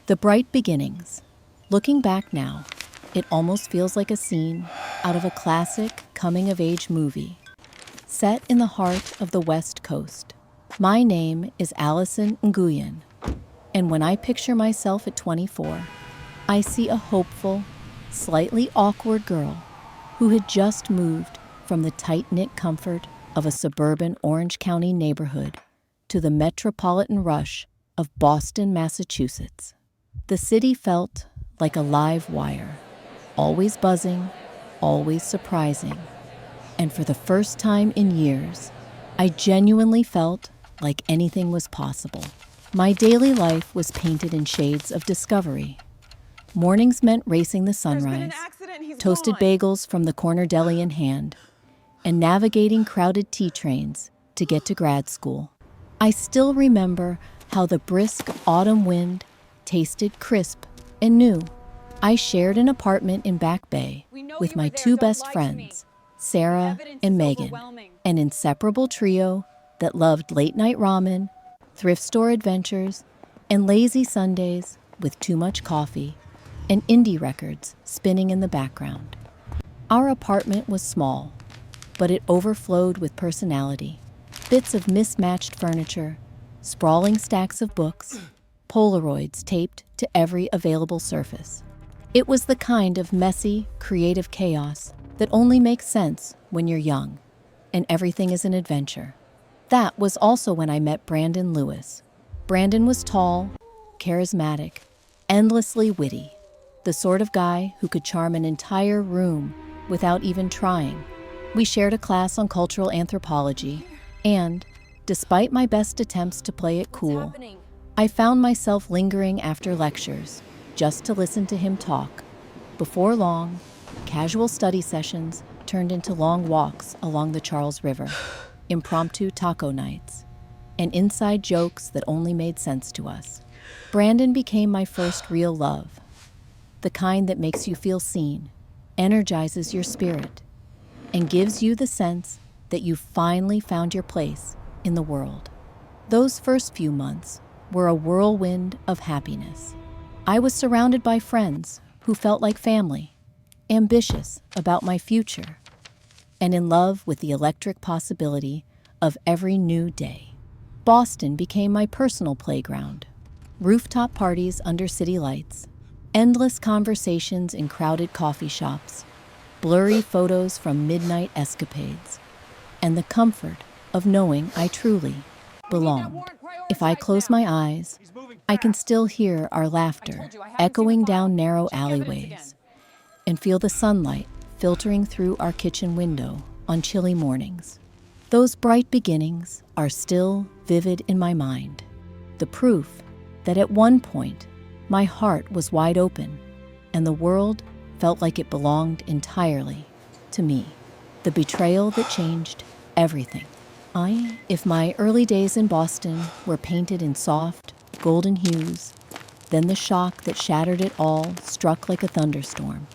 The bright beginnings. Looking back now, it almost feels like a scene out of a classic coming-of-age movie, set in the heart of the West Coast. My name is Allison Nguyen, and when I picture myself at 24, I see a hopeful, slightly awkward girl who had just moved from the tight-knit comfort of a suburban Orange County neighborhood to the metropolitan rush of Boston, Massachusetts. The city felt like a live wire, always buzzing, always surprising. And for the first time in years, I genuinely felt like anything was possible. My daily life was painted in shades of discovery. Mornings meant racing the sunrise, toasted bagels from the corner deli in hand, and navigating crowded T trains to get to grad school. I still remember how the brisk autumn wind tasted crisp and new. I shared an apartment in Back Bay with my two best friends, Sarah and Megan, an inseparable trio that loved late-night ramen, thrift store adventures, and lazy Sundays with too much coffee and indie records spinning in the background. Our apartment was small, but it overflowed with personality. Bits of mismatched furniture, sprawling stacks of books, Polaroids taped to every available surface. It was the kind of messy, creative chaos that only makes sense when you're young, and everything is an adventure. That was also when I met Brandon Lewis. Brandon was tall, charismatic, endlessly witty, the sort of guy who could charm an entire room without even trying. We shared a class on cultural anthropology, and, despite my best attempts to play it cool, I found myself lingering after lectures just to listen to him talk. Before long, casual study sessions turned into long walks along the Charles River, impromptu taco nights, and inside jokes that only made sense to us. Brandon became my first real love, the kind that makes you feel seen, energizes your spirit, and gives you the sense that you've finally found your place in the world. Those first few months were a whirlwind of happiness. I was surrounded by friends who felt like family, ambitious about my future, and in love with the electric possibility of every new day. Boston became my personal playground. Rooftop parties under city lights, endless conversations in crowded coffee shops, blurry photos from midnight escapades, and the comfort of knowing I truly belonged. If I close my eyes, I can still hear our laughter echoing down narrow alleyways and feel the sunlight filtering through our kitchen window on chilly mornings. Those bright beginnings are still vivid in my mind, the proof that at one point my heart was wide open and the world felt like it belonged entirely to me. The betrayal that changed everything. If my early days in Boston were painted in soft, golden hues, then the shock that shattered it all struck like a thunderstorm.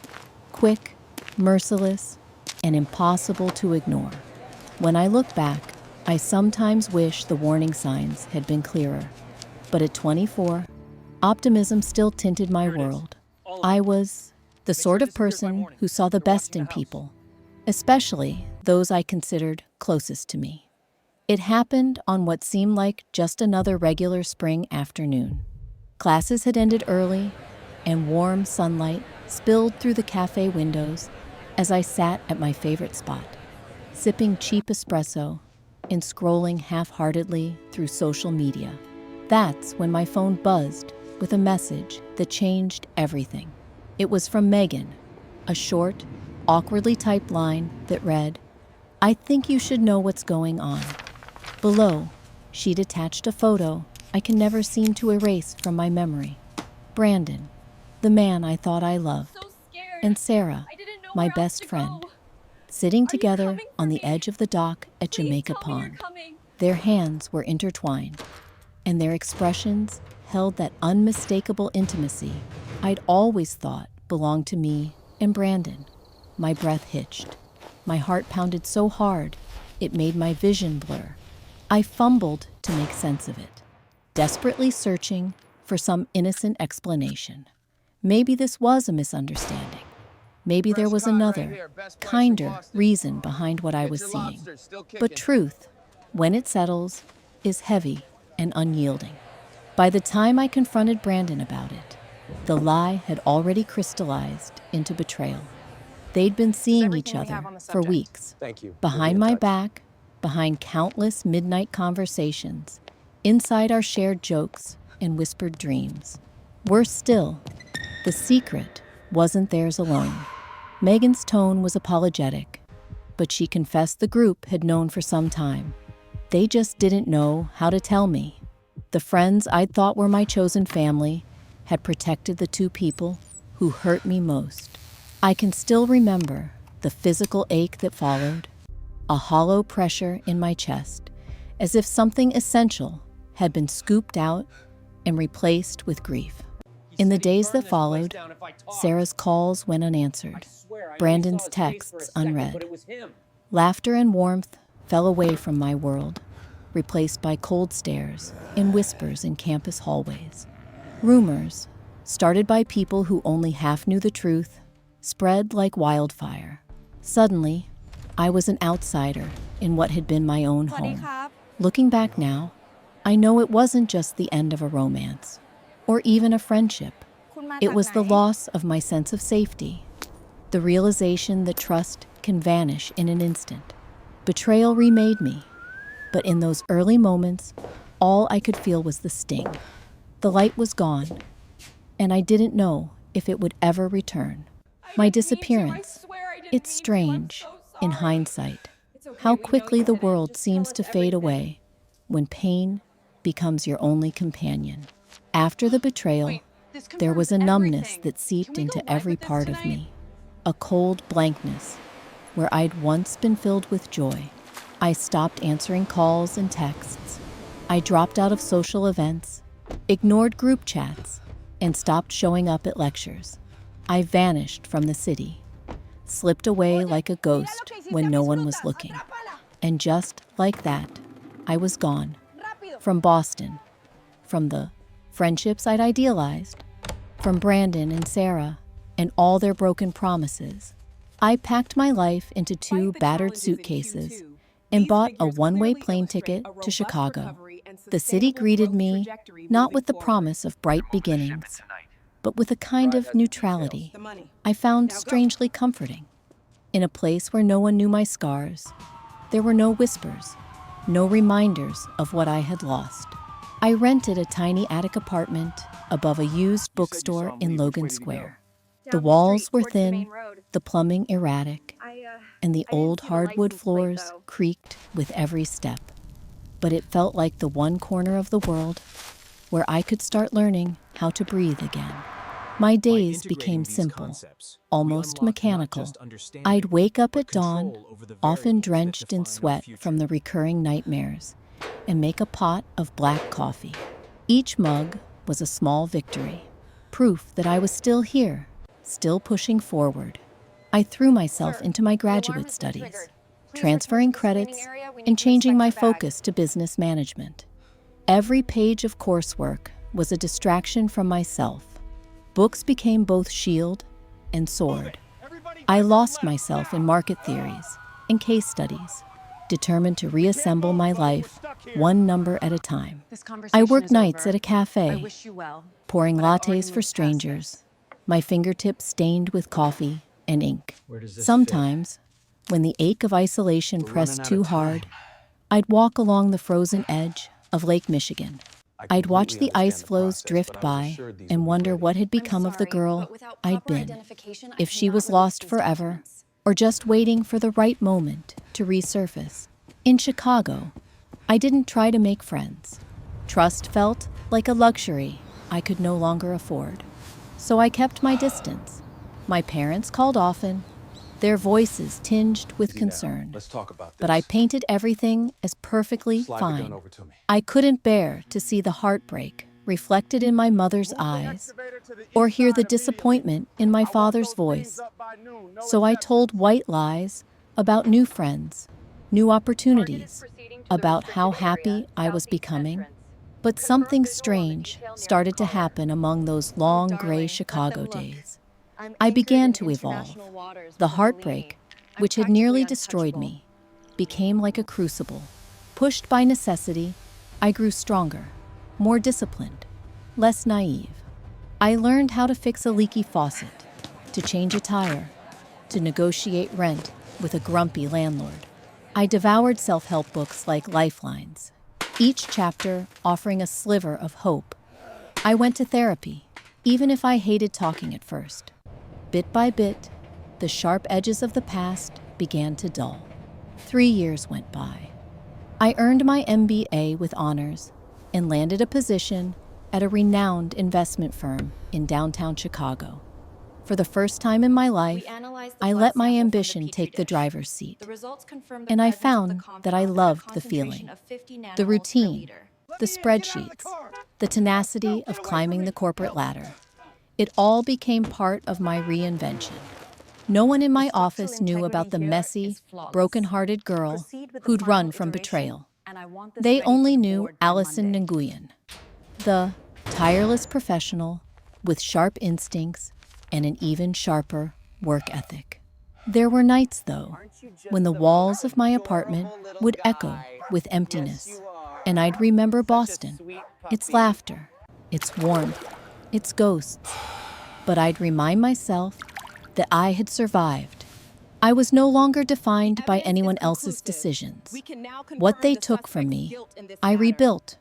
Quick, merciless, and impossible to ignore. When I look back, I sometimes wish the warning signs had been clearer. But at 24, optimism still tinted my world. I was the sort of person who saw the best in people, especially those I considered closest to me. It happened on what seemed like just another regular spring afternoon. Classes had ended early, and warm sunlight spilled through the cafe windows as I sat at my favorite spot, sipping cheap espresso and scrolling half-heartedly through social media. That's when my phone buzzed with a message that changed everything. It was from Megan, a short, awkwardly typed line that read, "I think you should know what's going on." Below, she'd attached a photo I can never seem to erase from my memory. Brandon, the man I thought I loved, and Sarah, my best friend, sitting together on the edge of the dock at Jamaica Pond. Their hands were intertwined, and their expressions held that unmistakable intimacy I'd always thought belonged to me and Brandon. My breath hitched. My heart pounded so hard, it made my vision blur. I fumbled to make sense of it, desperately searching for some innocent explanation. Maybe this was a misunderstanding. Maybe there was another, kinder reason behind what I was seeing. But truth, when it settles, is heavy and unyielding. By the time I confronted Brandon about it, the lie had already crystallized into betrayal. They'd been seeing each other for weeks, behind my back, behind countless midnight conversations, inside our shared jokes and whispered dreams. Worse still, the secret wasn't theirs alone. Megan's tone was apologetic, but she confessed the group had known for some time. They just didn't know how to tell me. The friends I'd thought were my chosen family had protected the two people who hurt me most. I can still remember the physical ache that followed, a hollow pressure in my chest, as if something essential had been scooped out and replaced with grief. In the days that followed, Sarah's calls went unanswered, Brandon's texts unread. Laughter and warmth fell away from my world, replaced by cold stares and whispers in campus hallways. Rumors, started by people who only half knew the truth, spread like wildfire. Suddenly, I was an outsider in what had been my own home. Looking back now, I know it wasn't just the end of a romance, or even a friendship. It was the loss of my sense of safety, the realization that trust can vanish in an instant. Betrayal remade me, but in those early moments, all I could feel was the sting. The light was gone, and I didn't know if it would ever return. My disappearance, it's strange, in hindsight, how quickly the world seems to fade away when pain becomes your only companion. After the betrayal, there was a numbness that seeped into every part of me, a cold blankness where I'd once been filled with joy. I stopped answering calls and texts. I dropped out of social events, ignored group chats, and stopped showing up at lectures. I vanished from the city, slipped away like a ghost when no one was looking. And just like that, I was gone. From Boston, from the friendships I'd idealized, from Brandon and Sarah and all their broken promises. I packed my life into 2 battered suitcases and bought a one-way plane ticket to Chicago. The city greeted me not with the promise of bright beginnings, but with a kind of neutrality I found strangely comforting. In a place where no one knew my scars, there were no whispers, no reminders of what I had lost. I rented a tiny attic apartment above a used bookstore in Logan Square. The walls were thin, the plumbing erratic, and the old hardwood floors creaked with every step. But it felt like the one corner of the world where I could start learning how to breathe again. My days became simple, almost mechanical. I'd wake up at dawn, often drenched in sweat from the recurring nightmares, and make a pot of black coffee. Each mug was a small victory, proof that I was still here, still pushing forward. I threw myself into my graduate studies, transferring credits and changing my focus to business management. Every page of coursework was a distraction from myself. Books became both shield and sword. I lost myself in market theories and case studies, determined to reassemble my life one number at a time. I worked nights at a cafe, pouring lattes for strangers, my fingertips stained with coffee and ink. Sometimes, when the ache of isolation pressed too hard, I'd walk along the frozen edge of Lake Michigan. I'd watch the ice floes drift by and wonder what had become of the girl I'd been, if she was lost forever or just waiting for the right moment to resurface. In Chicago, I didn't try to make friends. Trust felt like a luxury I could no longer afford. So I kept my distance. My parents called often, their voices tinged with concern. But I painted everything as perfectly fine. I couldn't bear to see the heartbreak reflected in my mother's eyes or hear the disappointment in my father's voice. So I told white lies about new friends, new opportunities, about how happy I was becoming. But something strange started to happen among those long gray Chicago days. I began to evolve. The heartbreak, which had nearly destroyed me, became like a crucible. Pushed by necessity, I grew stronger, more disciplined, less naive. I learned how to fix a leaky faucet, to change a tire, to negotiate rent with a grumpy landlord. I devoured self-help books like Lifelines, each chapter offering a sliver of hope. I went to therapy, even if I hated talking at first. Bit by bit, the sharp edges of the past began to dull. 3 years went by. I earned my MBA with honors and landed a position at a renowned investment firm in downtown Chicago. For the first time in my life, I let my ambition take the driver's seat. And I found that I loved the feeling, the routine, the spreadsheets, the tenacity of climbing the corporate ladder. It all became part of my reinvention. No one in my office knew about the messy, broken-hearted girl who'd run from betrayal. They only knew Allison Nguyen, the tireless professional with sharp instincts and an even sharper work ethic. There were nights, though, when the walls of my apartment would echo with emptiness, and I'd remember Boston, its laughter, its warmth, its ghosts. But I'd remind myself that I had survived. I was no longer defined by anyone else's decisions. What they took from me, I rebuilt,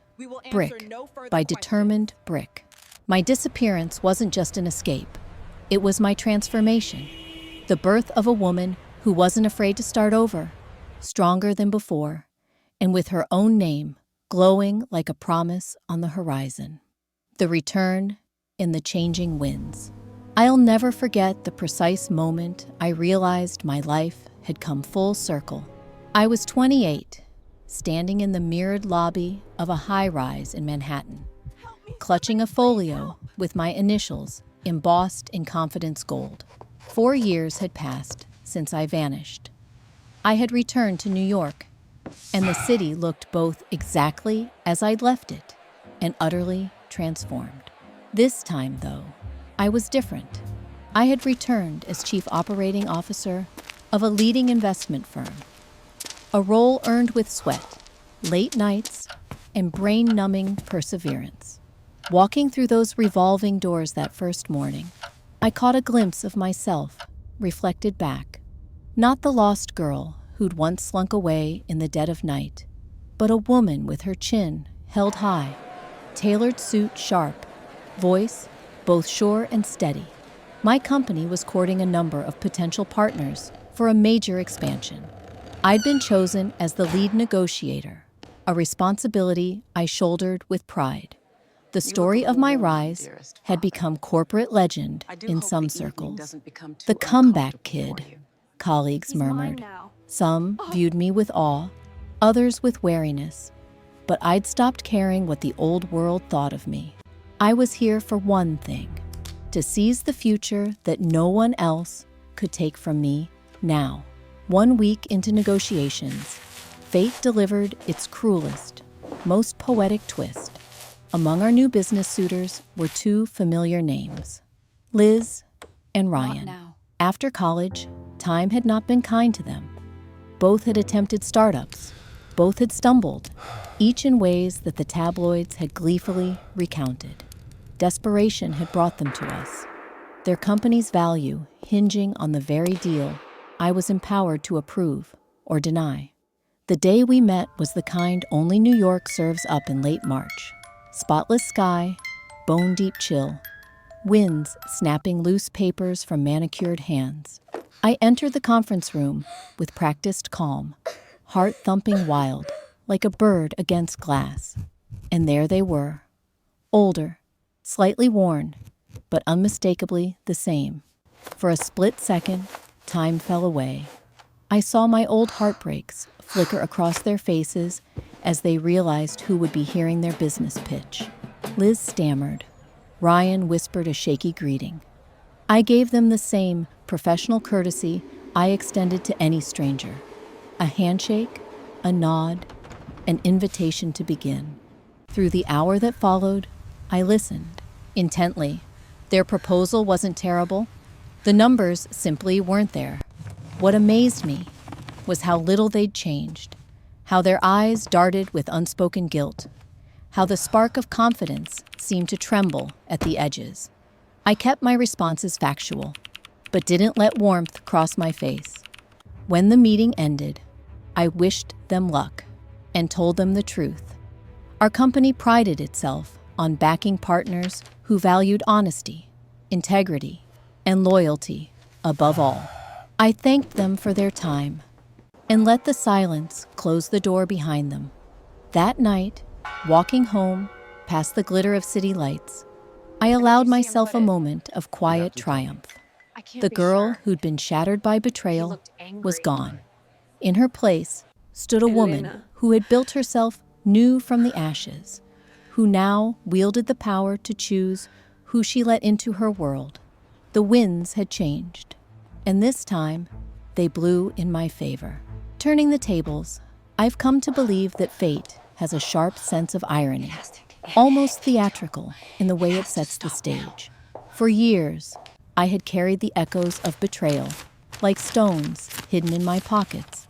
brick by determined brick. My disappearance wasn't just an escape. It was my transformation, the birth of a woman who wasn't afraid to start over, stronger than before, and with her own name glowing like a promise on the horizon. The return in the changing winds. I'll never forget the precise moment I realized my life had come full circle. I was 28, standing in the mirrored lobby of a high-rise in Manhattan, clutching a folio with my initials embossed in confidence gold. 4 years had passed since I vanished. I had returned to New York, and the city looked both exactly as I'd left it and utterly transformed. This time, though, I was different. I had returned as chief operating officer of a leading investment firm, a role earned with sweat, late nights, and brain-numbing perseverance. Walking through those revolving doors that first morning, I caught a glimpse of myself, reflected back. Not the lost girl who'd once slunk away in the dead of night, but a woman with her chin held high, tailored suit sharp, voice both sure and steady. My company was courting a number of potential partners for a major expansion. I'd been chosen as the lead negotiator, a responsibility I shouldered with pride. The story of my rise had become corporate legend in some circles. The comeback kid, colleagues murmured. Some viewed me with awe, others with wariness. But I'd stopped caring what the old world thought of me. I was here for one thing, to seize the future that no one else could take from me now. 1 week into negotiations, fate delivered its cruelest, most poetic twist. Among our new business suitors were 2 familiar names, Liz and Ryan. After college, time had not been kind to them. Both had attempted startups. Both had stumbled, each in ways that the tabloids had gleefully recounted. Desperation had brought them to us, their company's value hinging on the very deal I was empowered to approve or deny. The day we met was the kind only New York serves up in late March. Spotless sky, bone-deep chill, winds snapping loose papers from manicured hands. I entered the conference room with practiced calm, heart thumping wild, like a bird against glass. And there they were, older, slightly worn, but unmistakably the same. For a split second, time fell away. I saw my old heartbreaks flicker across their faces as they realized who would be hearing their business pitch. Liz stammered. Ryan whispered a shaky greeting. I gave them the same professional courtesy I extended to any stranger. A handshake, a nod, an invitation to begin. Through the hour that followed, I listened intently. Their proposal wasn't terrible. The numbers simply weren't there. What amazed me was how little they'd changed, how their eyes darted with unspoken guilt, how the spark of confidence seemed to tremble at the edges. I kept my responses factual, but didn't let warmth cross my face. When the meeting ended, I wished them luck and told them the truth. Our company prided itself on backing partners who valued honesty, integrity, and loyalty above all. I thanked them for their time and let the silence close the door behind them. That night, walking home past the glitter of city lights, I allowed myself a moment of quiet triumph. The girl who'd been shattered by betrayal was gone. In her place stood a woman who had built herself new from the ashes, who now wielded the power to choose who she let into her world. The winds had changed, and this time they blew in my favor. Turning the tables, I've come to believe that fate has a sharp sense of irony, almost theatrical in the way it sets the stage. For years, I had carried the echoes of betrayal, like stones hidden in my pockets,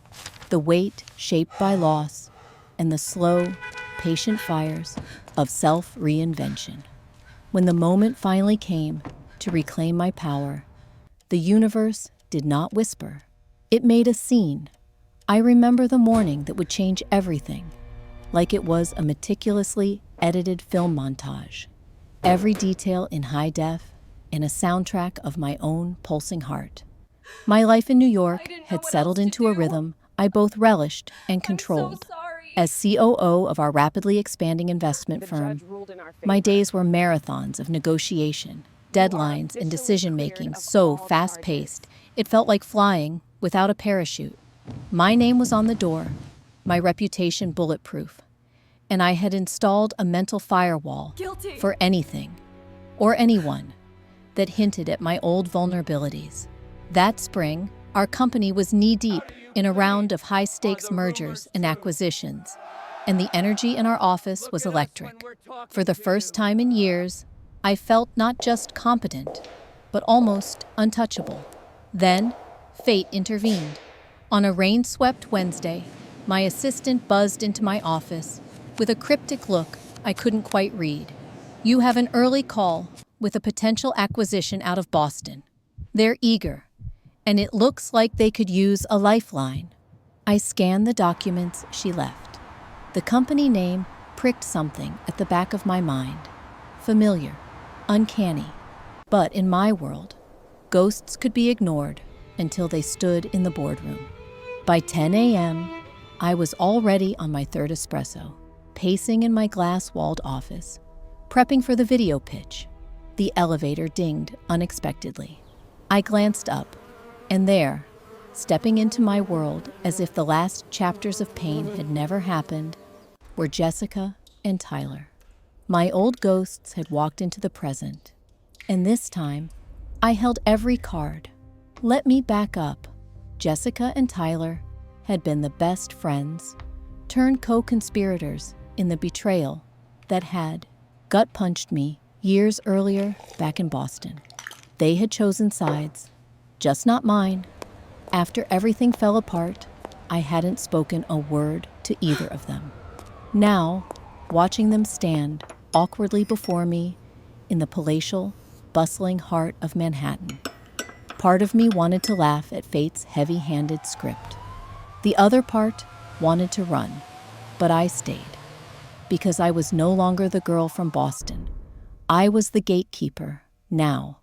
the weight shaped by loss and the slow, patient fires of self-reinvention. When the moment finally came to reclaim my power, the universe did not whisper. It made a scene. I remember the morning that would change everything, like it was a meticulously edited film montage. Every detail in high def and a soundtrack of my own pulsing heart. My life in New York had settled into a rhythm I both relished and controlled. As COO of our rapidly expanding investment firm, my days were marathons of negotiation, deadlines, and decision-making so fast-paced, it felt like flying without a parachute. My name was on the door, my reputation bulletproof, and I had installed a mental firewall for anything or anyone that hinted at my old vulnerabilities. That spring, our company was knee-deep in a round of high-stakes mergers and acquisitions, and the energy in our office was electric. For the first time in years, I felt not just competent, but almost untouchable. Then, fate intervened. On a rain-swept Wednesday, my assistant buzzed into my office with a cryptic look I couldn't quite read. "You have an early call with a potential acquisition out of Boston. They're eager, and it looks like they could use a lifeline." I scanned the documents she left. The company name pricked something at the back of my mind. Familiar, uncanny. But in my world, ghosts could be ignored until they stood in the boardroom. By 10 a.m., I was already on my third espresso, pacing in my glass-walled office, prepping for the video pitch. The elevator dinged unexpectedly. I glanced up, and there, stepping into my world as if the last chapters of pain had never happened, were Jessica and Tyler. My old ghosts had walked into the present, and this time, I held every card. Let me back up. Jessica and Tyler had been the best friends, turned co-conspirators in the betrayal that had gut-punched me years earlier back in Boston. They had chosen sides, just not mine. After everything fell apart, I hadn't spoken a word to either of them. Now, watching them stand awkwardly before me in the palatial, bustling heart of Manhattan, part of me wanted to laugh at fate's heavy-handed script. The other part wanted to run, but I stayed, because I was no longer the girl from Boston. I was the gatekeeper, now.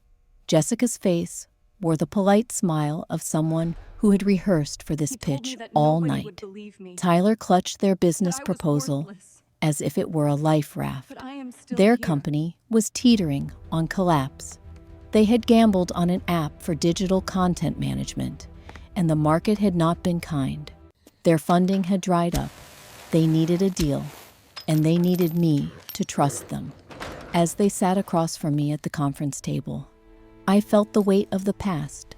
Jessica's face wore the polite smile of someone who had rehearsed for this pitch all night. Tyler clutched their business proposal as if it were a life raft. Their company was teetering on collapse. They had gambled on an app for digital content management, and the market had not been kind. Their funding had dried up. They needed a deal, and they needed me to trust them. As they sat across from me at the conference table, I felt the weight of the past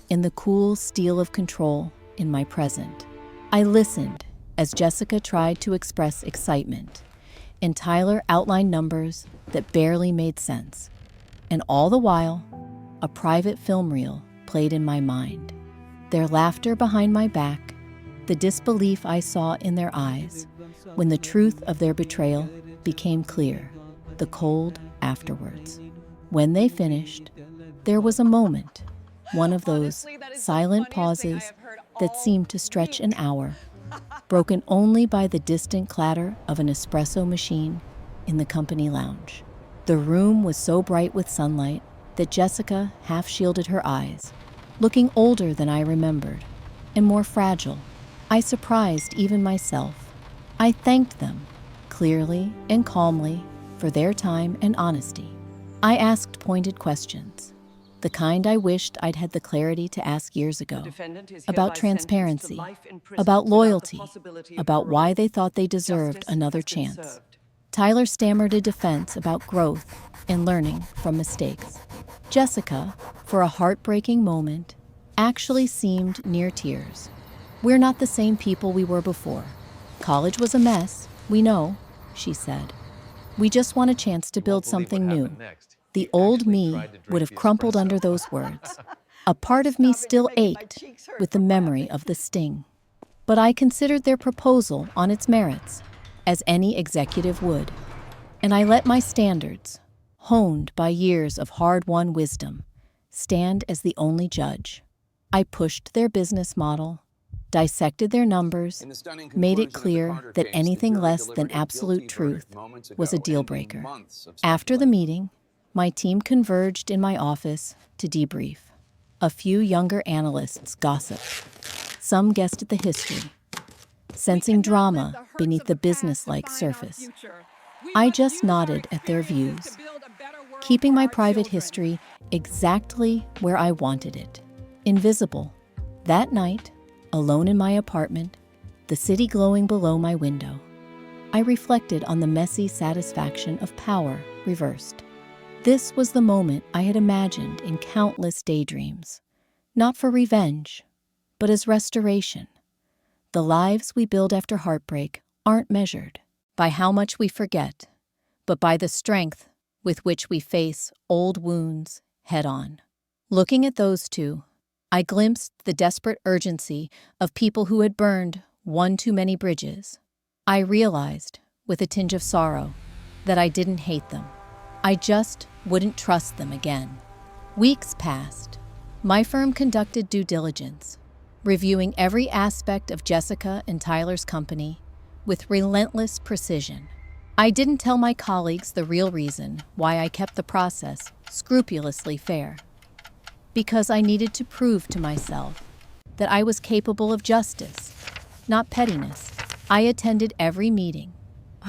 in the cool steel of control in my present. I listened as Jessica tried to express excitement, and Tyler outlined numbers that barely made sense. And all the while, a private film reel played in my mind. Their laughter behind my back, the disbelief I saw in their eyes when the truth of their betrayal became clear, the cold afterwards. When they finished, there was a moment, one of those silent pauses that seemed to stretch an hour, broken only by the distant clatter of an espresso machine in the company lounge. The room was so bright with sunlight that Jessica half shielded her eyes, looking older than I remembered, and more fragile. I surprised even myself. I thanked them, clearly and calmly, for their time and honesty. I asked pointed questions, the kind I wished I'd had the clarity to ask years ago, about transparency, about loyalty, about why they thought they deserved another chance. Tyler stammered a defense about growth and learning from mistakes. Jessica, for a heartbreaking moment, actually seemed near tears. We're not the same people we were before. College was a mess, we know, she said. We just want a chance to build something new. The old me would have crumpled under those words. A part of me still ached with the memory of the sting. But I considered their proposal on its merits, as any executive would. And I let my standards, honed by years of hard-won wisdom, stand as the only judge. I pushed their business model, dissected their numbers, made it clear that anything less than absolute truth was a deal breaker. After the meeting, my team converged in my office to debrief. A few younger analysts gossiped. Some guessed at the history, sensing drama beneath the business-like surface. I just nodded at their views, keeping my private history exactly where I wanted it, invisible. That night, alone in my apartment, the city glowing below my window, I reflected on the messy satisfaction of power reversed. This was the moment I had imagined in countless daydreams, not for revenge, but as restoration. The lives we build after heartbreak aren't measured by how much we forget, but by the strength with which we face old wounds head-on. Looking at those two, I glimpsed the desperate urgency of people who had burned one too many bridges. I realized, with a tinge of sorrow, that I didn't hate them. I just wouldn't trust them again. Weeks passed. My firm conducted due diligence, reviewing every aspect of Jessica and Tyler's company with relentless precision. I didn't tell my colleagues the real reason why I kept the process scrupulously fair. Because I needed to prove to myself that I was capable of justice, not pettiness. I attended every meeting,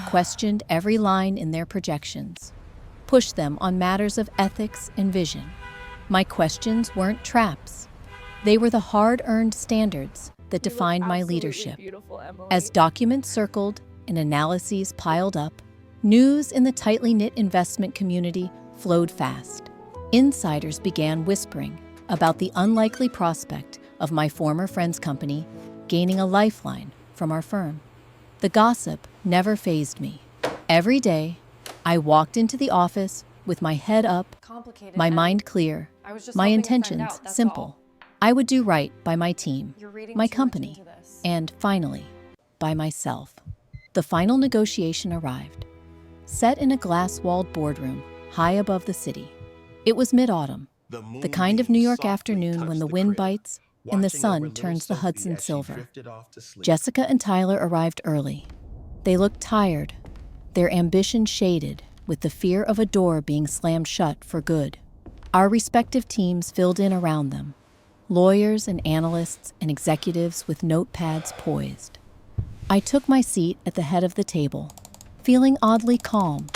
questioned every line in their projections, pushed them on matters of ethics and vision. My questions weren't traps. They were the hard-earned standards that defined my leadership. As documents circled and analyses piled up, news in the tightly knit investment community flowed fast. Insiders began whispering about the unlikely prospect of my former friend's company gaining a lifeline from our firm. The gossip never fazed me. Every day, I walked into the office with my head up, my mind clear, my intentions simple. I would do right by my team, my company, and finally, by myself. The final negotiation arrived, set in a glass-walled boardroom high above the city. It was mid-autumn, the kind of New York afternoon when the wind bites and the sun turns the Hudson silver. Jessica and Tyler arrived early. They looked tired, their ambition shaded with the fear of a door being slammed shut for good. Our respective teams filled in around them, lawyers and analysts and executives with notepads poised. I took my seat at the head of the table, feeling oddly calm.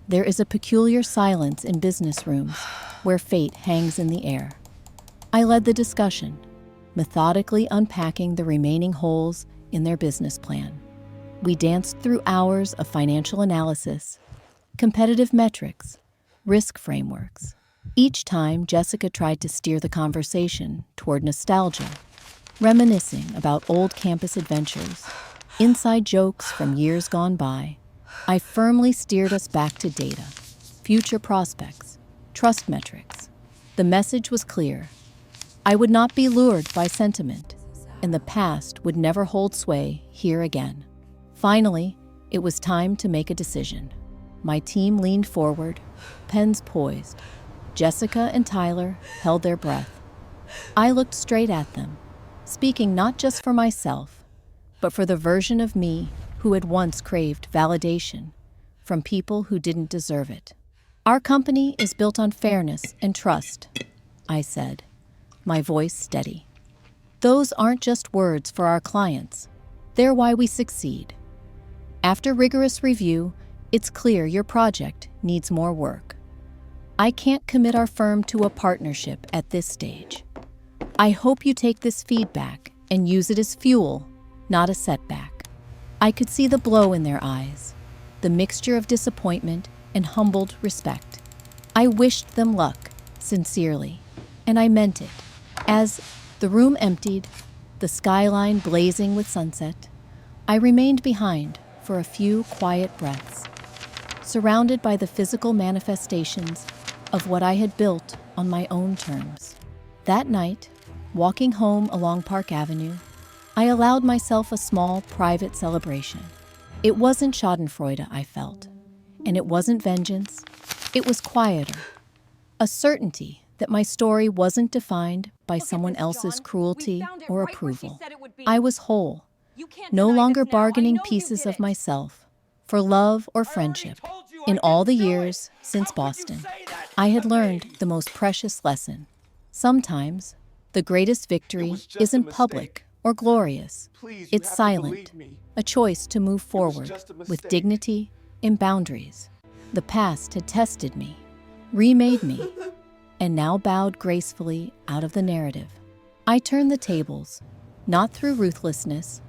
There is a peculiar silence in business rooms where fate hangs in the air. I led the discussion, methodically unpacking the remaining holes in their business plan. We danced through hours of financial analysis, competitive metrics, risk frameworks. Each time, Jessica tried to steer the conversation toward nostalgia, reminiscing about old campus adventures, inside jokes from years gone by, I firmly steered us back to data, future prospects, trust metrics. The message was clear. I would not be lured by sentiment, and the past would never hold sway here again. Finally, it was time to make a decision. My team leaned forward, pens poised. Jessica and Tyler held their breath. I looked straight at them, speaking not just for myself, but for the version of me who had once craved validation from people who didn't deserve it. Our company is built on fairness and trust, I said, my voice steady. Those aren't just words for our clients. They're why we succeed. After rigorous review, it's clear your project needs more work. I can't commit our firm to a partnership at this stage. I hope you take this feedback and use it as fuel, not a setback. I could see the blow in their eyes, the mixture of disappointment and humbled respect. I wished them luck, sincerely, and I meant it. As the room emptied, the skyline blazing with sunset, I remained behind for a few quiet breaths, surrounded by the physical manifestations of what I had built on my own terms. That night, walking home along Park Avenue, I allowed myself a small, private celebration. It wasn't schadenfreude I felt, and it wasn't vengeance. It was quieter, a certainty that my story wasn't defined by someone else's cruelty or approval. I was whole, no longer bargaining pieces of myself for love or friendship. In all the years since Boston, I had learned the most precious lesson. Sometimes, the greatest victory isn't public or glorious. It's silent, a choice to move forward with dignity and boundaries. The past had tested me, remade me, and now bowed gracefully out of the narrative. I turned the tables, not through ruthlessness,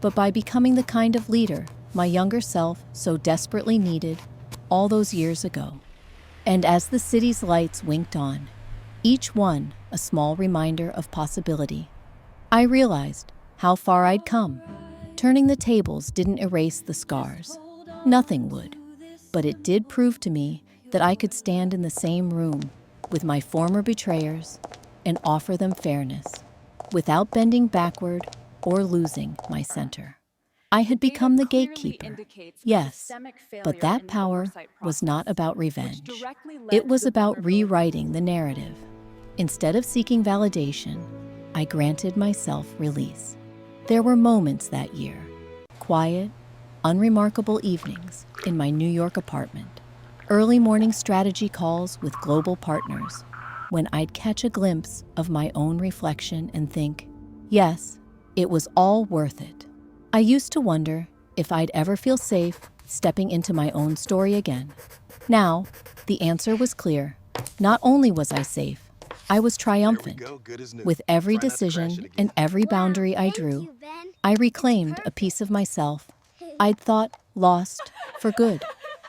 but by becoming the kind of leader my younger self so desperately needed all those years ago. And as the city's lights winked on, each one a small reminder of possibility, I realized how far I'd come. Turning the tables didn't erase the scars. Nothing would. But it did prove to me that I could stand in the same room with my former betrayers and offer them fairness, without bending backward or losing my center. I had become the gatekeeper, yes, but that power was not about revenge. It was about rewriting the narrative. Instead of seeking validation, I granted myself release. There were moments that year, quiet, unremarkable evenings in my New York apartment, early morning strategy calls with global partners, when I'd catch a glimpse of my own reflection and think, yes, it was all worth it. I used to wonder if I'd ever feel safe stepping into my own story again. Now, the answer was clear. Not only was I safe, I was triumphant. With every decision and every boundary I drew, I reclaimed a piece of myself I'd thought lost for good.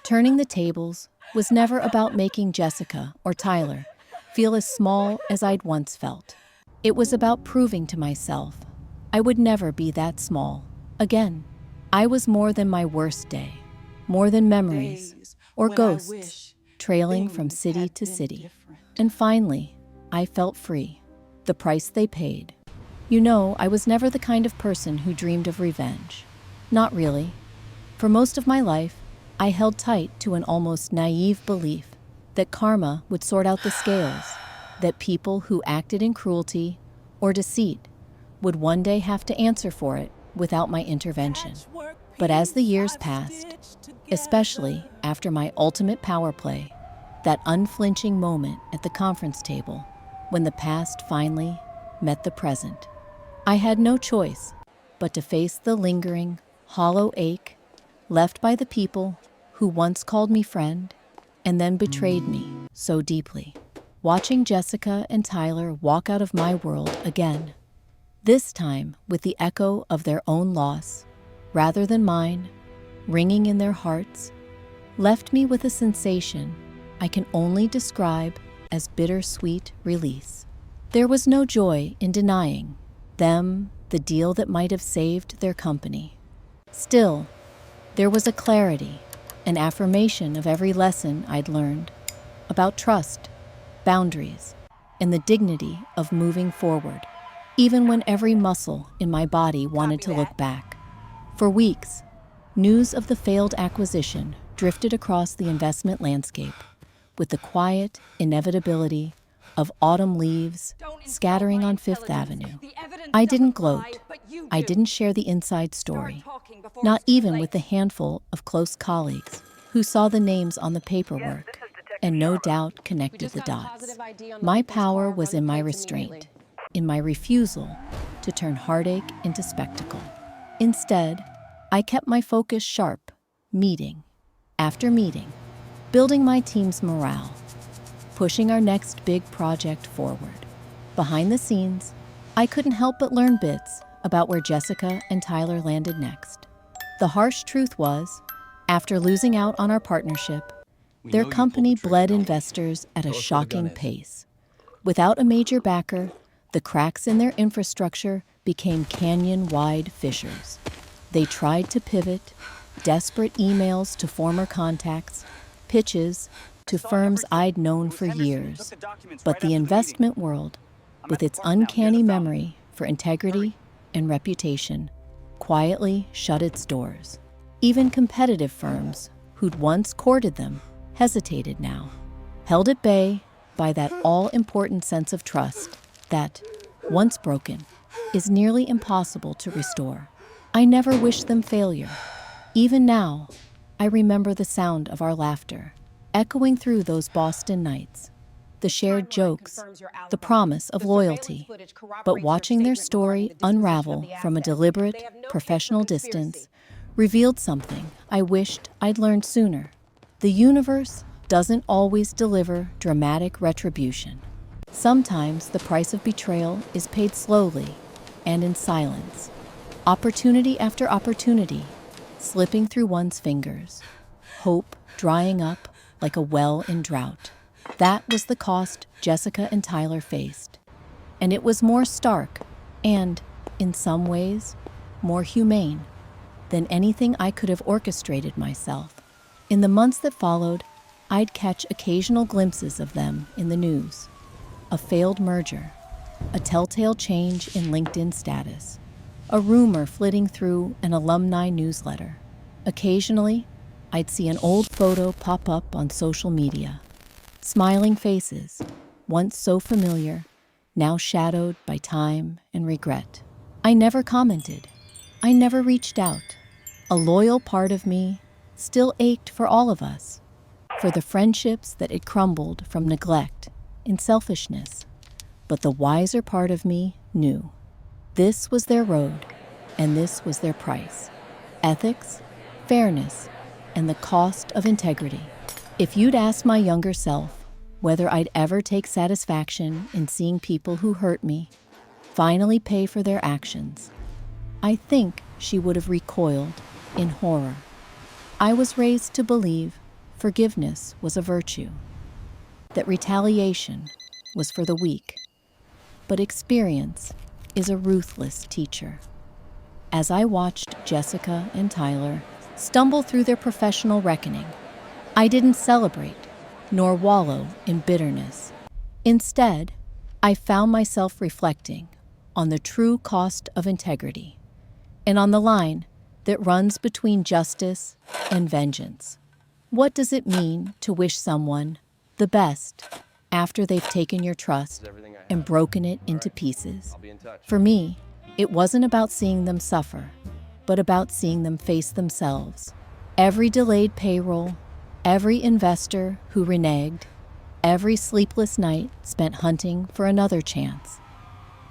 Turning the tables was never about making Jessica or Tyler feel as small as I'd once felt. It was about proving to myself I would never be that small again. I was more than my worst day, more than memories or ghosts trailing from city to city. And finally, I felt free. The price they paid. You know, I was never the kind of person who dreamed of revenge. Not really. For most of my life, I held tight to an almost naive belief that karma would sort out the scales, that people who acted in cruelty or deceit would one day have to answer for it without my intervention. But as the years passed, especially after my ultimate power play, that unflinching moment at the conference table, when the past finally met the present, I had no choice but to face the lingering, hollow ache left by the people who once called me friend and then betrayed me so deeply. Watching Jessica and Tyler walk out of my world again, this time with the echo of their own loss, rather than mine, ringing in their hearts, left me with a sensation I can only describe as bittersweet release. There was no joy in denying them the deal that might have saved their company. Still, there was a clarity, an affirmation of every lesson I'd learned about trust, boundaries, and the dignity of moving forward, even when every muscle in my body wanted to look back. For weeks, news of the failed acquisition drifted across the investment landscape with the quiet inevitability of autumn leaves scattering on Fifth Avenue. I didn't gloat. I didn't share the inside story, not even with the handful of close colleagues who saw the names on the paperwork and no doubt connected the dots. My power was in my restraint, in my refusal to turn heartache into spectacle. Instead, I kept my focus sharp, meeting after meeting, building my team's morale, pushing our next big project forward. Behind the scenes, I couldn't help but learn bits about where Jessica and Tyler landed next. The harsh truth was, after losing out on our partnership, their company bled investors at a shocking pace. Without a major backer, the cracks in their infrastructure became canyon-wide fissures. They tried to pivot, desperate emails to former contacts, pitches to firms I'd known for years. But the investment world, with its uncanny memory for integrity and reputation, quietly shut its doors. Even competitive firms who'd once courted them hesitated now, held at bay by that all-important sense of trust that, once broken, is nearly impossible to restore. I never wished them failure. Even now, I remember the sound of our laughter, echoing through those Boston nights, the shared jokes, the promise of loyalty. But watching their story unravel from a deliberate, professional distance revealed something I wished I'd learned sooner. The universe doesn't always deliver dramatic retribution. Sometimes the price of betrayal is paid slowly and in silence. Opportunity after opportunity slipping through one's fingers, hope drying up like a well in drought. That was the cost Jessica and Tyler faced. And it was more stark and, in some ways, more humane than anything I could have orchestrated myself. In the months that followed, I'd catch occasional glimpses of them in the news. A failed merger, a telltale change in LinkedIn status, a rumor flitting through an alumni newsletter. Occasionally, I'd see an old photo pop up on social media. Smiling faces, once so familiar, now shadowed by time and regret. I never commented. I never reached out. A loyal part of me still ached for all of us, for the friendships that had crumbled from neglect and selfishness. But the wiser part of me knew. This was their road, and this was their price. Ethics, fairness, and the cost of integrity. If you'd asked my younger self whether I'd ever take satisfaction in seeing people who hurt me finally pay for their actions, I think she would have recoiled in horror. I was raised to believe forgiveness was a virtue, that retaliation was for the weak. But experience is a ruthless teacher. As I watched Jessica and Tyler stumble through their professional reckoning, I didn't celebrate nor wallow in bitterness. Instead, I found myself reflecting on the true cost of integrity and on the line that runs between justice and vengeance. What does it mean to wish someone the best after they've taken your trust and broken it into pieces? For me, it wasn't about seeing them suffer, but about seeing them face themselves. Every delayed payroll, every investor who reneged, every sleepless night spent hunting for another chance.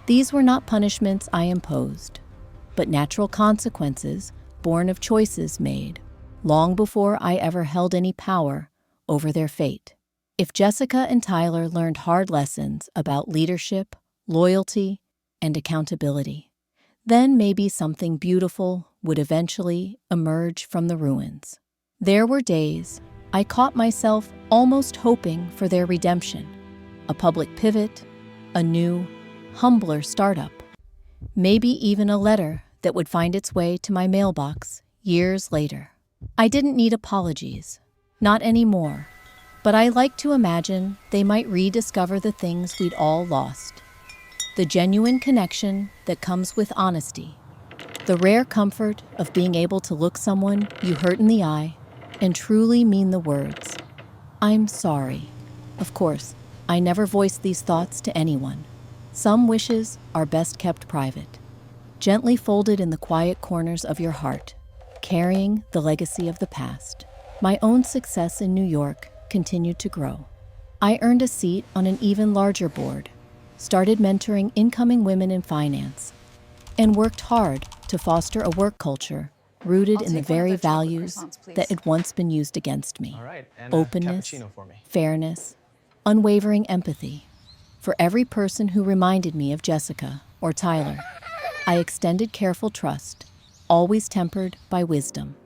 These were not punishments I imposed, but natural consequences born of choices made long before I ever held any power over their fate. If Jessica and Tyler learned hard lessons about leadership, loyalty, and accountability, then maybe something beautiful would eventually emerge from the ruins. There were days I caught myself almost hoping for their redemption, a public pivot, a new, humbler startup, maybe even a letter that would find its way to my mailbox years later. I didn't need apologies. Not anymore. But I like to imagine they might rediscover the things we'd all lost. The genuine connection that comes with honesty. The rare comfort of being able to look someone you hurt in the eye and truly mean the words, "I'm sorry." Of course, I never voiced these thoughts to anyone. Some wishes are best kept private, gently folded in the quiet corners of your heart, carrying the legacy of the past. My own success in New York continued to grow. I earned a seat on an even larger board, started mentoring incoming women in finance, and worked hard to foster a work culture rooted in the very values that had once been used against me. Openness, fairness, unwavering empathy. For every person who reminded me of Jessica or Tyler, I extended careful trust, always tempered by wisdom.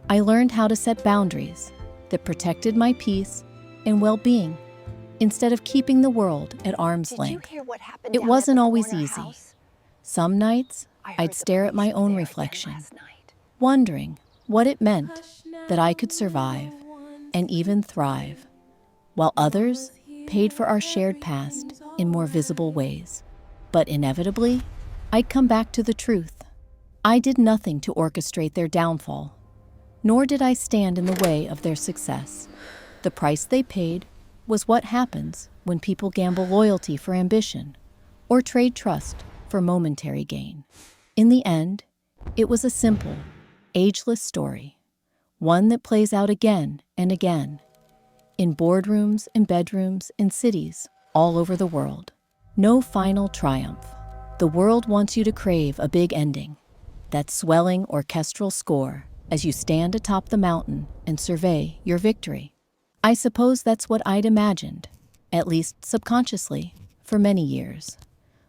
I learned how to set boundaries that protected my peace and well-being instead of keeping the world at arm's length. It wasn't always easy. Some nights, I'd stare at my own reflection, wondering what it meant that I could survive and even thrive, while others paid for our shared past in more visible ways. But inevitably, I'd come back to the truth. I did nothing to orchestrate their downfall, nor did I stand in the way of their success. The price they paid was what happens when people gamble loyalty for ambition or trade trust for momentary gain. In the end, it was a simple, ageless story, one that plays out again and again, in boardrooms and bedrooms in cities all over the world. No final triumph. The world wants you to crave a big ending, that swelling orchestral score as you stand atop the mountain and survey your victory. I suppose that's what I'd imagined, at least subconsciously, for many years.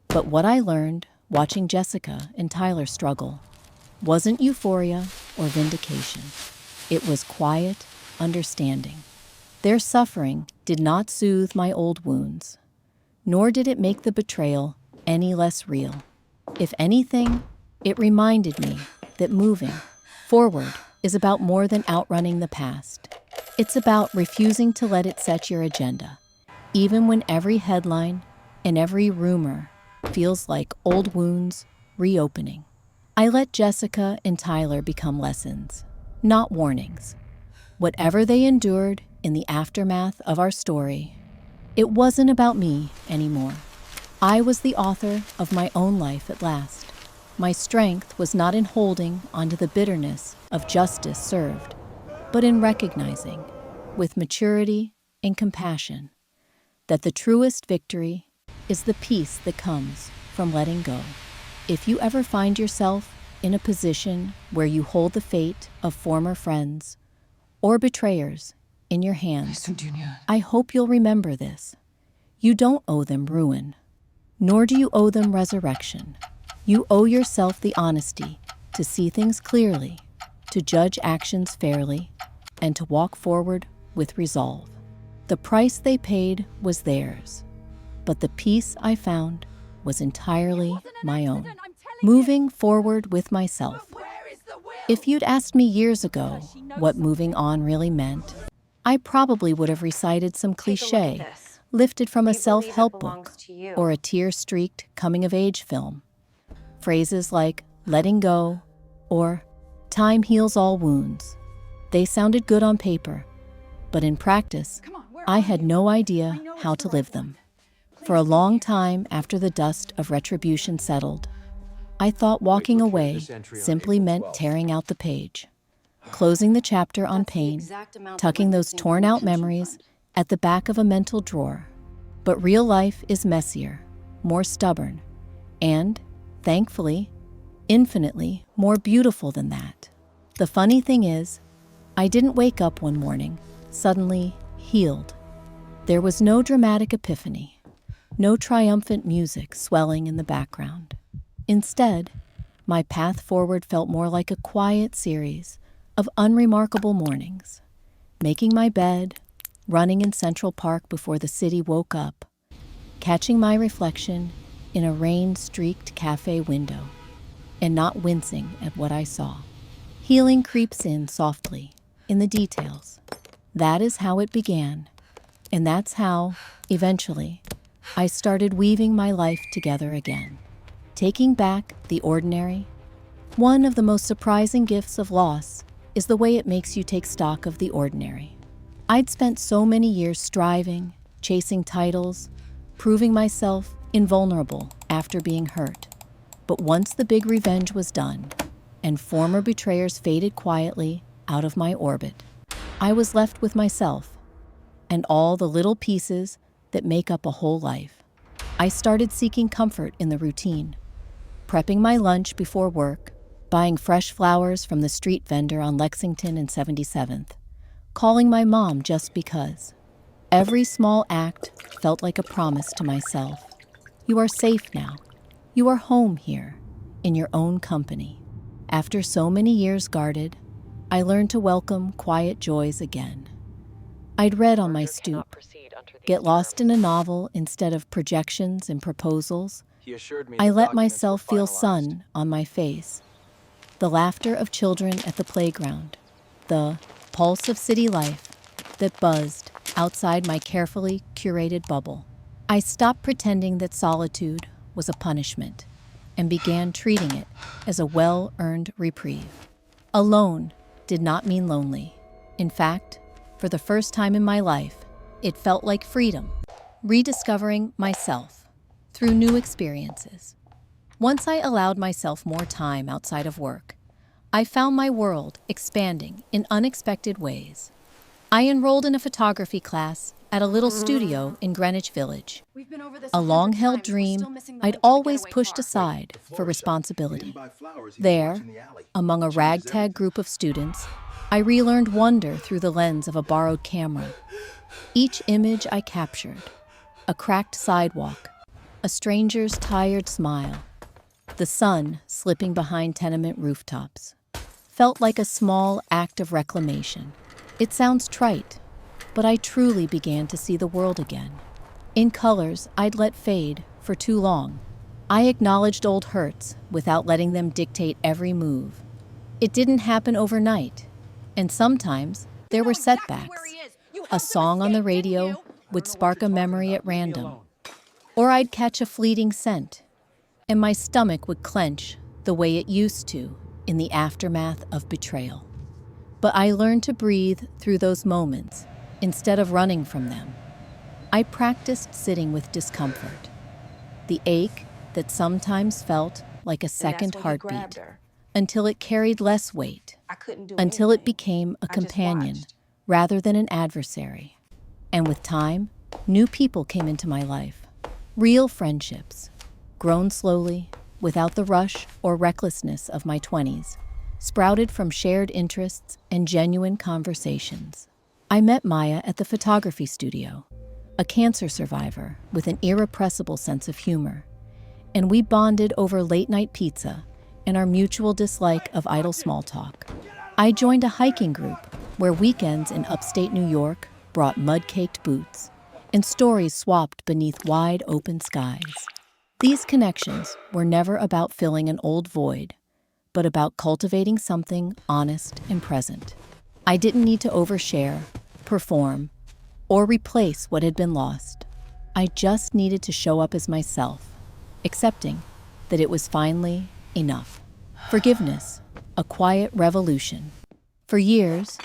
But what I learned watching Jessica and Tyler struggle wasn't euphoria or vindication. It was quiet understanding. Their suffering did not soothe my old wounds, nor did it make the betrayal any less real. If anything, it reminded me that moving forward is about more than outrunning the past. It's about refusing to let it set your agenda, even when every headline and every rumor feels like old wounds reopening. I let Jessica and Tyler become lessons, not warnings. Whatever they endured in the aftermath of our story, it wasn't about me anymore. I was the author of my own life at last. My strength was not in holding onto the bitterness of justice served, but in recognizing, with maturity and compassion, that the truest victory is the peace that comes from letting go. If you ever find yourself in a position where you hold the fate of former friends or betrayers in your hands, I hope you'll remember this. You don't owe them ruin, nor do you owe them resurrection. You owe yourself the honesty to see things clearly, to judge actions fairly, and to walk forward with resolve. The price they paid was theirs, but the peace I found was entirely my own. Moving forward with myself. If you'd asked me years ago what moving on really meant, I probably would have recited some cliché lifted from a self-help book or a tear-streaked coming-of-age film. Phrases like letting go or time heals all wounds. They sounded good on paper, but in practice, I had no idea how to live them. For a long time after the dust of retribution settled, I thought walking away simply meant tearing out the page, closing the chapter on pain, tucking those torn-out memories at the back of a mental drawer. But real life is messier, more stubborn, and, thankfully, infinitely more beautiful than that. The funny thing is, I didn't wake up one morning, suddenly healed. There was no dramatic epiphany, no triumphant music swelling in the background. Instead, my path forward felt more like a quiet series of unremarkable mornings, making my bed, running in Central Park before the city woke up, catching my reflection in a rain-streaked cafe window, and not wincing at what I saw. Healing creeps in softly, in the details. That is how it began. And that's how, eventually, I started weaving my life together again. Taking back the ordinary. One of the most surprising gifts of loss is the way it makes you take stock of the ordinary. I'd spent so many years striving, chasing titles, proving myself invulnerable after being hurt. But once the big revenge was done, and former betrayers faded quietly out of my orbit, I was left with myself and all the little pieces that make up a whole life. I started seeking comfort in the routine, prepping my lunch before work, buying fresh flowers from the street vendor on Lexington and 77th, calling my mom just because. Every small act felt like a promise to myself. You are safe now. You are home here, in your own company. After so many years guarded, I learned to welcome quiet joys again. I'd read on my stoop, get lost in a novel instead of projections and proposals. I let myself feel sun on my face, the laughter of children at the playground, the pulse of city life that buzzed outside my carefully curated bubble. I stopped pretending that solitude was a punishment and began treating it as a well-earned reprieve. Alone did not mean lonely. In fact, for the first time in my life, it felt like freedom, rediscovering myself through new experiences. Once I allowed myself more time outside of work, I found my world expanding in unexpected ways. I enrolled in a photography class at a little studio in Greenwich Village, a long-held dream I'd always pushed aside for responsibility. There, among a ragtag group of students, I relearned wonder through the lens of a borrowed camera. Each image I captured, a cracked sidewalk, a stranger's tired smile, the sun slipping behind tenement rooftops, felt like a small act of reclamation. It sounds trite, but I truly began to see the world again. In colors I'd let fade for too long. I acknowledged old hurts without letting them dictate every move. It didn't happen overnight, and sometimes there were setbacks. A song on the radio would spark a memory at random, or I'd catch a fleeting scent, and my stomach would clench the way it used to in the aftermath of betrayal. But I learned to breathe through those moments instead of running from them. I practiced sitting with discomfort, the ache that sometimes felt like a second heartbeat, until it carried less weight, until it became a companion rather than an adversary. And with time, new people came into my life, real friendships, grown slowly, without the rush or recklessness of my 20s, sprouted from shared interests and genuine conversations. I met Maya at the photography studio, a cancer survivor with an irrepressible sense of humor, and we bonded over late-night pizza and our mutual dislike of idle small talk. I joined a hiking group where weekends in upstate New York brought mud-caked boots and stories swapped beneath wide open skies. These connections were never about filling an old void, but about cultivating something honest and present. I didn't need to overshare, perform, or replace what had been lost. I just needed to show up as myself, accepting that it was finally enough. Forgiveness, a quiet revolution. For years,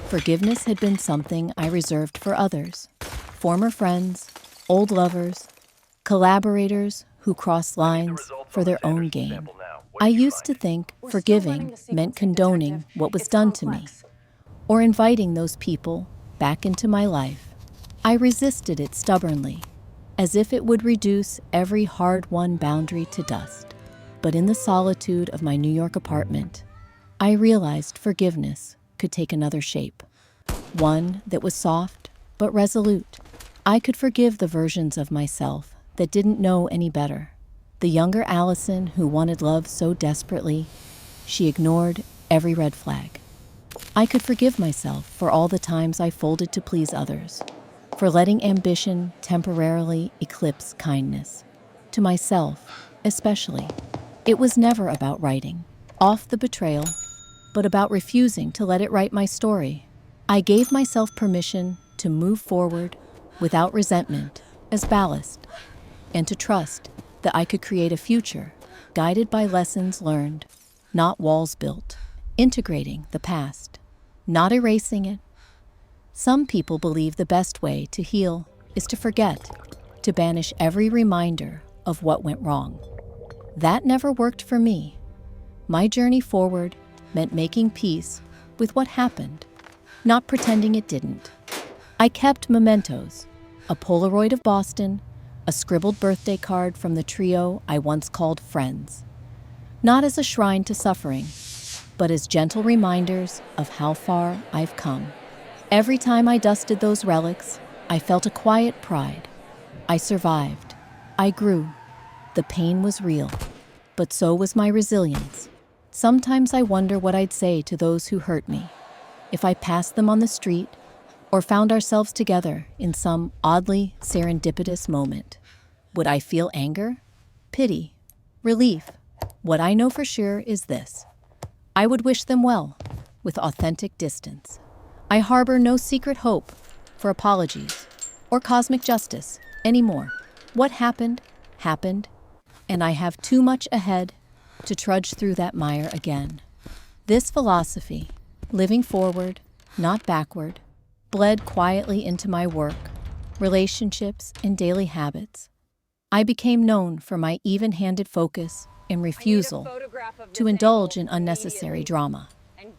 forgiveness had been something I reserved for others, former friends, old lovers, collaborators who crossed lines for their own gain. I used to think forgiving meant condoning what was done to me, or inviting those people back into my life. I resisted it stubbornly, as if it would reduce every hard-won boundary to dust. But in the solitude of my New York apartment, I realized forgiveness could take another shape, one that was soft but resolute. I could forgive the versions of myself that didn't know any better. The younger Allison who wanted love so desperately, she ignored every red flag. I could forgive myself for all the times I folded to please others, for letting ambition temporarily eclipse kindness. To myself, especially, it was never about writing off the betrayal, but about refusing to let it write my story. I gave myself permission to move forward without resentment as ballast, and to trust that I could create a future guided by lessons learned, not walls built, integrating the past, not erasing it. Some people believe the best way to heal is to forget, to banish every reminder of what went wrong. That never worked for me. My journey forward meant making peace with what happened, not pretending it didn't. I kept mementos, a Polaroid of Boston, a scribbled birthday card from the trio I once called friends, not as a shrine to suffering, but as gentle reminders of how far I've come. Every time I dusted those relics, I felt a quiet pride. I survived. I grew. The pain was real, but so was my resilience. Sometimes I wonder what I'd say to those who hurt me, if I passed them on the street or found ourselves together in some oddly serendipitous moment. Would I feel anger, pity, relief? What I know for sure is this: I would wish them well, with authentic distance. I harbor no secret hope for apologies or cosmic justice anymore. What happened, happened, and I have too much ahead to trudge through that mire again. This philosophy, living forward, not backward, bled quietly into my work, relationships, and daily habits. I became known for my even-handed focus and refusal to indulge in unnecessary drama.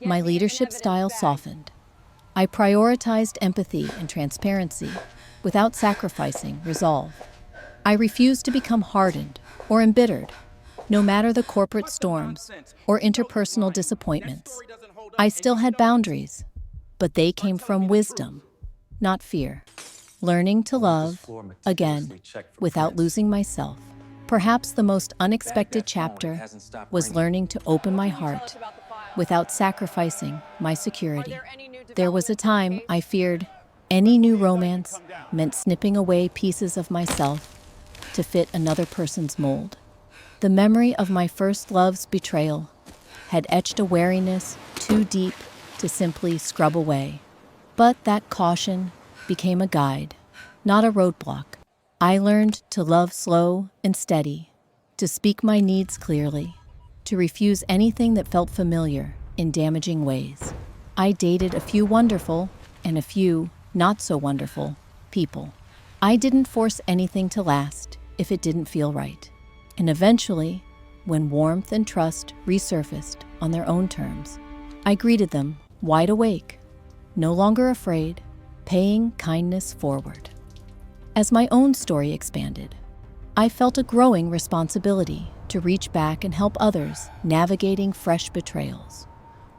My leadership style softened. I prioritized empathy and transparency without sacrificing resolve. I refused to become hardened or embittered, no matter the corporate storms or interpersonal disappointments. I still had boundaries, but they came from wisdom, not fear. Learning to love, again, without losing myself. Perhaps the most unexpected chapter was learning to open my heart without sacrificing my security. There was a time I feared any new romance meant snipping away pieces of myself to fit another person's mold. The memory of my first love's betrayal had etched a wariness too deep to simply scrub away. But that caution became a guide, not a roadblock. I learned to love slow and steady, to speak my needs clearly, to refuse anything that felt familiar in damaging ways. I dated a few wonderful and a few not so wonderful people. I didn't force anything to last if it didn't feel right. And eventually, when warmth and trust resurfaced on their own terms, I greeted them wide awake, no longer afraid, paying kindness forward. As my own story expanded, I felt a growing responsibility to reach back and help others navigating fresh betrayals,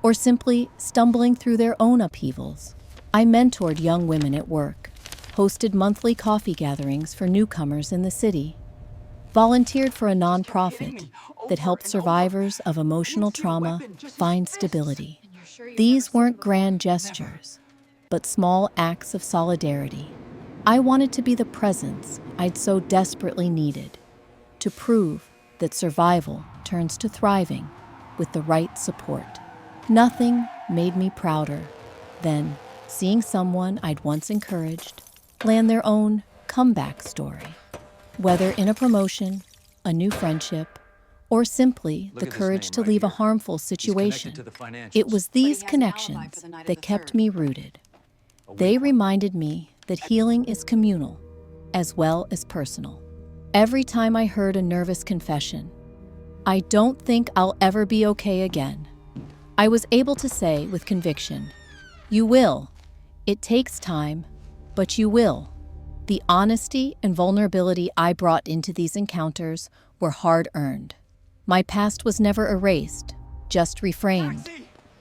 or simply stumbling through their own upheavals. I mentored young women at work, hosted monthly coffee gatherings for newcomers in the city, volunteered for a nonprofit that helped survivors of emotional trauma find stability. These weren't grand gestures, but small acts of solidarity. I wanted to be the presence I'd so desperately needed, to prove that survival turns to thriving with the right support. Nothing made me prouder than seeing someone I'd once encouraged land their own comeback story. Whether in a promotion, a new friendship, or simply the courage to leave a harmful situation, it was these connections that kept me rooted. They reminded me that healing is communal as well as personal. Every time I heard a nervous confession, "I don't think I'll ever be okay again," I was able to say with conviction, "You will. It takes time, but you will." The honesty and vulnerability I brought into these encounters were hard-earned. My past was never erased, just reframed,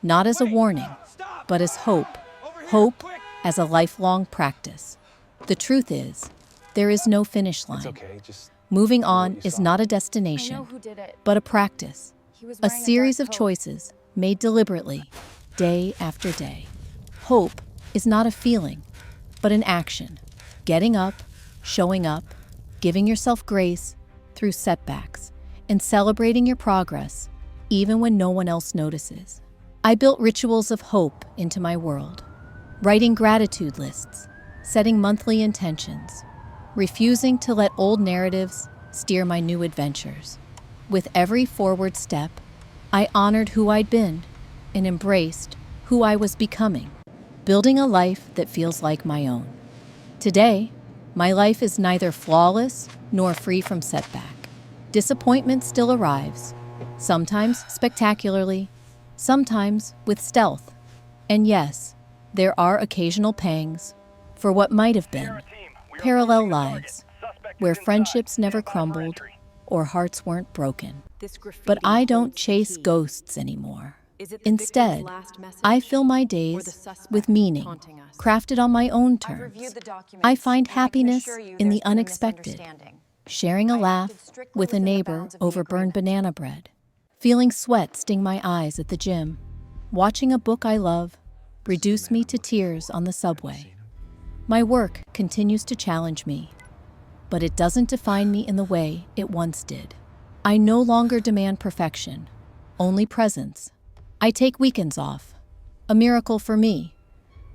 not as a warning, but as hope. Hope as a lifelong practice. The truth is, there is no finish line. Moving on is not a destination, but a practice, a series of choices made deliberately, day after day. Hope is not a feeling, but an action. Getting up, showing up, giving yourself grace through setbacks, and celebrating your progress, even when no one else notices. I built rituals of hope into my world. writing gratitude lists, setting monthly intentions, refusing to let old narratives steer my new adventures. With every forward step, I honored who I'd been and embraced who I was becoming, building a life that feels like my own. Today, my life is neither flawless nor free from setback. Disappointment still arrives, sometimes spectacularly, sometimes with stealth. And yes, there are occasional pangs for what might have been parallel lives, where friendships never crumbled or hearts weren't broken. But I don't chase ghosts anymore. Instead, I fill my days with meaning, crafted on my own terms. I find happiness in the unexpected, sharing a laugh with a neighbor over burned banana bread, feeling sweat sting my eyes at the gym, watching a book I love reduce me to tears on the subway. My work continues to challenge me, but it doesn't define me in the way it once did. I no longer demand perfection, only presence. I take weekends off, a miracle for me,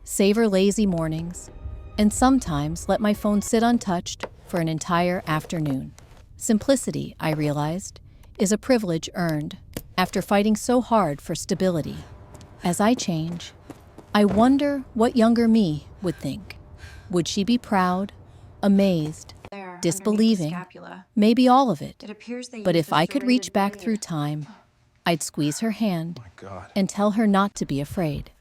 savor lazy mornings, and sometimes let my phone sit untouched for an entire afternoon. Simplicity, I realized, is a privilege earned after fighting so hard for stability. As I change, I wonder what younger me would think. Would she be proud, amazed, disbelieving? Maybe all of it. But if I could reach back through time, I'd squeeze her hand and tell her not to be afraid,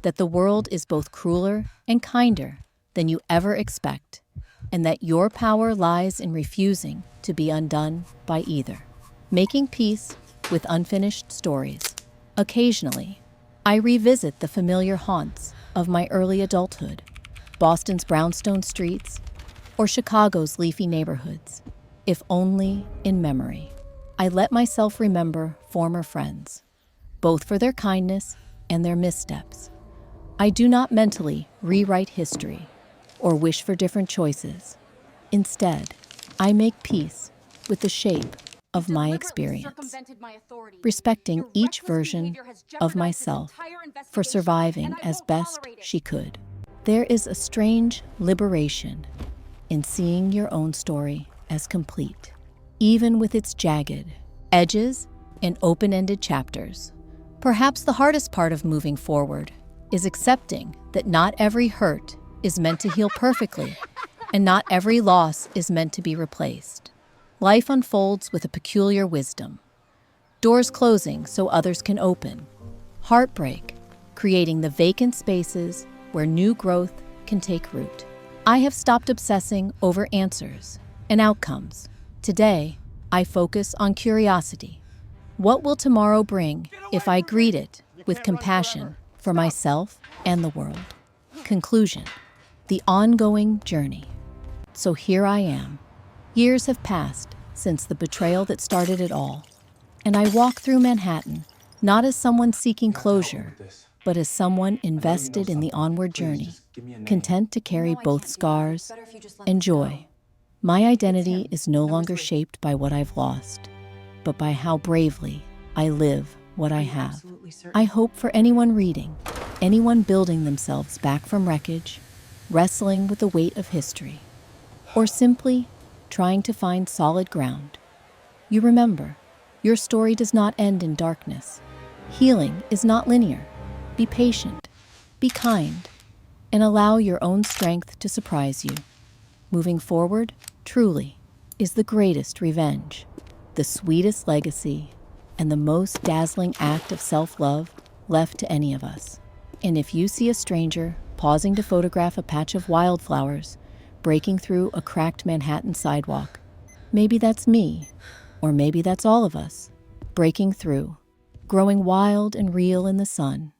that the world is both crueler and kinder than you ever expect, and that your power lies in refusing to be undone by either. Making peace with unfinished stories. Occasionally, I revisit the familiar haunts of my early adulthood, Boston's brownstone streets, or Chicago's leafy neighborhoods, if only in memory. I let myself remember former friends, both for their kindness and their missteps. I do not mentally rewrite history or wish for different choices. Instead, I make peace with the shape of my experience, respecting each version of myself for surviving as best she could. There is a strange liberation in seeing your own story as complete, even with its jagged edges and open-ended chapters. Perhaps the hardest part of moving forward is accepting that not every hurt is meant to heal perfectly, and not every loss is meant to be replaced. Life unfolds with a peculiar wisdom. Doors closing so others can open. Heartbreak, creating the vacant spaces where new growth can take root. I have stopped obsessing over answers and outcomes. Today, I focus on curiosity. What will tomorrow bring if I greet it with compassion for myself and the world? Conclusion: the ongoing journey. So here I am. Years have passed since the betrayal that started it all, and I walk through Manhattan not as someone seeking closure, but as someone invested in the onward journey, content to carry both scars and joy. My identity is no longer shaped by what I've lost, but by how bravely I live what I have. I hope for anyone reading, anyone building themselves back from wreckage, wrestling with the weight of history, or simply trying to find solid ground, you remember, your story does not end in darkness. Healing is not linear. Be patient, be kind, and allow your own strength to surprise you. Moving forward, truly, is the greatest revenge, the sweetest legacy, and the most dazzling act of self-love left to any of us. And if you see a stranger pausing to photograph a patch of wildflowers breaking through a cracked Manhattan sidewalk, maybe that's me, or maybe that's all of us, breaking through, growing wild and real in the sun.